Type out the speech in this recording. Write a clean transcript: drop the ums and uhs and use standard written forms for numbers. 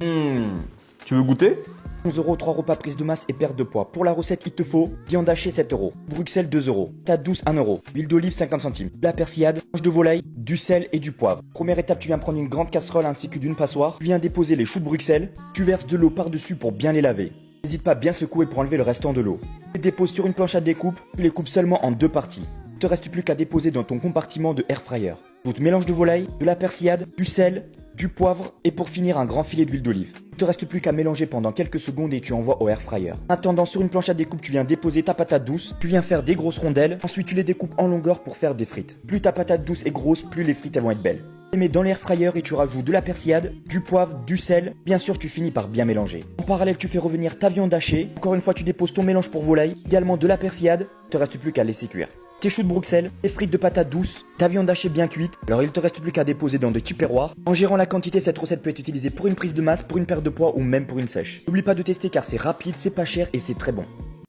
Tu veux goûter? 11 €, 3 repas prise de masse et perte de poids. Pour la recette, il te faut viande hachée 7 €, Bruxelles 2 €, patate douce 1 €, huile d'olive 50 centimes, de la persillade, tranche de volaille, du sel et du poivre. Première étape, tu viens prendre une grande casserole ainsi que d'une passoire. Tu viens déposer les choux de Bruxelles. Tu verses de l'eau par-dessus pour bien les laver. N'hésite pas à bien secouer pour enlever le restant de l'eau. Tu les déposes sur une planche à découpe. Tu les coupes seulement en 2 parties. Il ne te reste plus qu'à déposer dans ton compartiment de air fryer. Ajoute mélange de volaille, de la persillade, du sel, du poivre et pour finir un grand filet d'huile d'olive. Il ne te reste plus qu'à mélanger pendant quelques secondes et tu envoies au air fryer. En attendant, sur une planche à découpe, tu viens déposer ta patate douce, tu viens faire des grosses rondelles, ensuite tu les découpes en longueur pour faire des frites. Plus ta patate douce est grosse, plus les frites elles vont être belles. Tu les mets dans l'air fryer et tu rajoutes de la persillade, du poivre, du sel. Bien sûr, tu finis par bien mélanger. En parallèle, tu fais revenir ta viande hachée. Encore une fois, tu déposes ton mélange pour volaille, également de la persillade. Il ne te reste plus qu'à laisser cuire. Tes choux de Bruxelles, tes frites de patates douces, ta viande hachée bien cuite. Alors il te reste plus qu'à déposer dans des tupperwares. En gérant la quantité, cette recette peut être utilisée pour une prise de masse, pour une perte de poids ou même pour une sèche. N'oublie pas de tester car c'est rapide, c'est pas cher et c'est très bon.